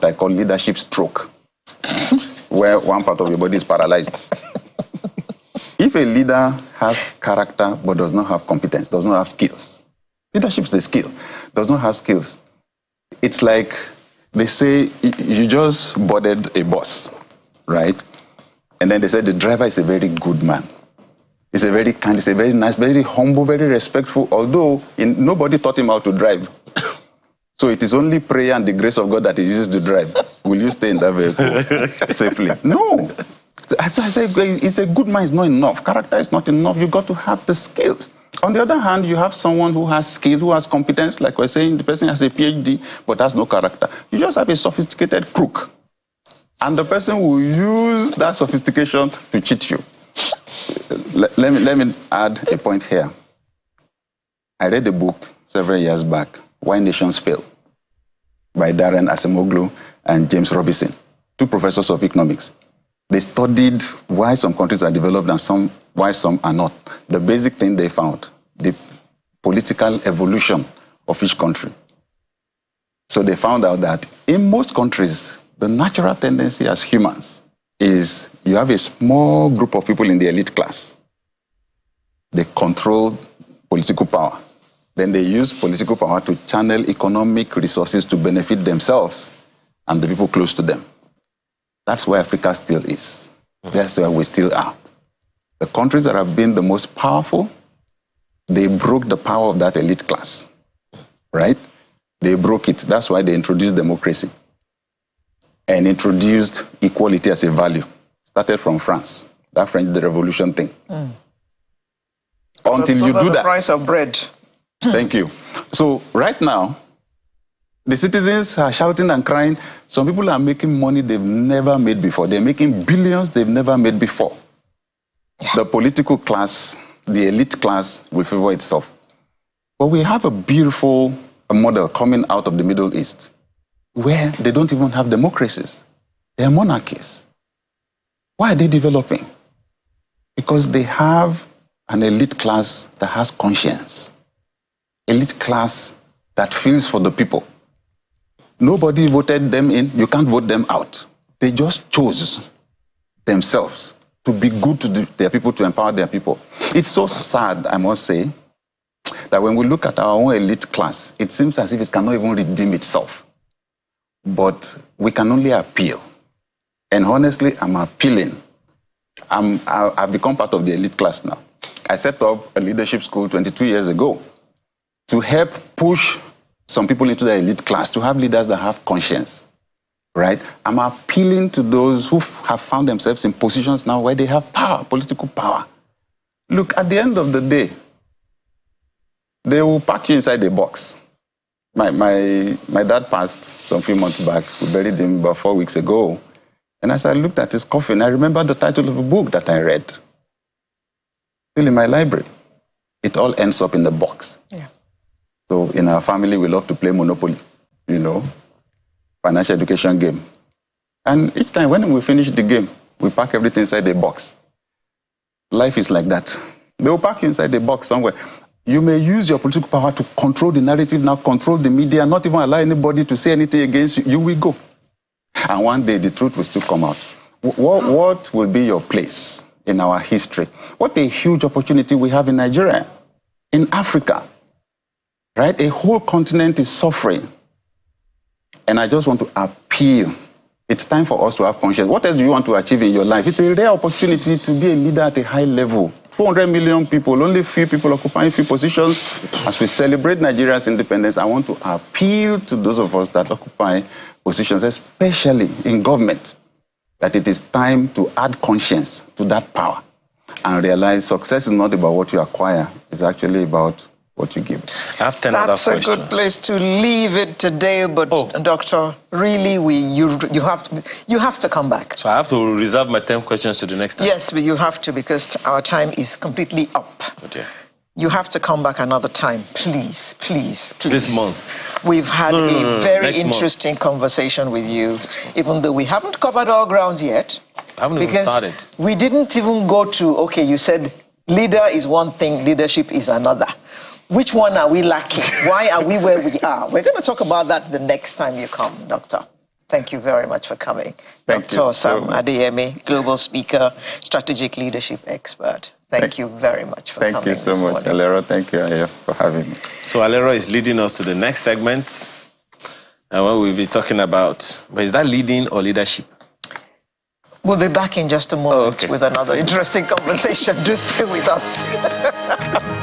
what I call leadership stroke, where one part of your body is paralyzed. If a leader has character but does not have competence, does not have skills, leadership is a skill, does not have skills, it's like they say you just boarded a bus, right? And then they said the driver is a very good man. He's a very kind, he's a very nice, very humble, very respectful, although nobody taught him how to drive. So it is only prayer and the grace of God that he uses to drive. Will you stay in that vehicle safely? No. As I say, it's a good man is not enough. Character is not enough. You got to have the skills. On the other hand, you have someone who has skill, who has competence, like we're saying, the person has a PhD, but has no character. You just have a sophisticated crook. And the person will use that sophistication to cheat you. Let me add a point here. I read a book several years back, Why Nations Fail, by Darren Acemoglu and James Robinson, two professors of economics. They studied why some countries are developed and why some are not. The basic thing they found, the political evolution of each country. So they found out that in most countries, the natural tendency as humans is you have a small group of people in the elite class. They control political power. Then they use political power to channel economic resources to benefit themselves and the people close to them. That's where Africa still is. That's where we still are. The countries that have been the most powerful, they broke the power of that elite class, right? They broke it. That's why they introduced democracy and introduced equality as a value. Started from France, that French Revolution thing. Until you do that. The price of bread. Thank you. So right now, the citizens are shouting and crying. Some people are making money they've never made before. They're making billions they've never made before. Yeah. The political class, the elite class will favor itself. But we have a beautiful model coming out of the Middle East where they don't even have democracies. They are monarchies. Why are they developing? Because they have an elite class that has conscience. Elite class that feels for the people. Nobody voted them in. You can't vote them out. They just chose themselves to be good to their people, to empower their people. It's so sad, I must say, that when we look at our own elite class, it seems as if it cannot even redeem itself. But we can only appeal. And honestly, I'm appealing. I've become part of the elite class now. I set up a leadership school 22 years ago to help push some people into the elite class, to have leaders that have conscience, right? I'm appealing to those who have found themselves in positions now where they have power, political power. Look, at the end of the day, they will pack you inside a box. My dad passed some few months back. We buried him about 4 weeks ago. And as I looked at his coffin, I remember the title of a book that I read. Still in my library. It all ends up in the box. Yeah. So in our family, we love to play Monopoly, you know, financial education game. And each time when we finish the game, we pack everything inside the box. Life is like that. They will pack you inside the box somewhere. You may use your political power to control the narrative, now control the media, not even allow anybody to say anything against you. You will go. And one day the truth will still come out. What will be your place in our history? What a huge opportunity we have in Nigeria, in Africa, right? A whole continent is suffering. And I just want to appeal. It's time for us to have conscience. What else do you want to achieve in your life? It's a rare opportunity to be a leader at a high level. 200 million people, only few people occupying few positions. As we celebrate Nigeria's independence, I want to appeal to those of us that occupy positions, especially in government, that it is time to add conscience to that power and realize success is not about what you acquire, it's actually about what you give. I have 10 other questions. That's a good place to leave it today, but Doctor, really, you have to come back. So I have to reserve my 10 questions to the next time? Yes, but you have to, because our time is completely up. Okay. You have to come back another time, please, please, please. This month? We've had a very interesting conversation with you, even though we haven't covered all grounds yet. I haven't even started. We didn't even go to, okay, you said leader is one thing, leadership is another. Which one are we lacking? Why are we where we are? We're going to talk about that the next time you come, Doctor. Thank you very much for coming. Thank Dr. you so Sam much. Adeyemi, global speaker, strategic leadership expert. Thank you very much for coming. Thank you so much, Alero. Thank you, Ayo, for having me. So Alero is leading us to the next segment. And what we'll be talking about, but is that leading or leadership? We'll be back in just a moment with another interesting conversation. Do stay with us.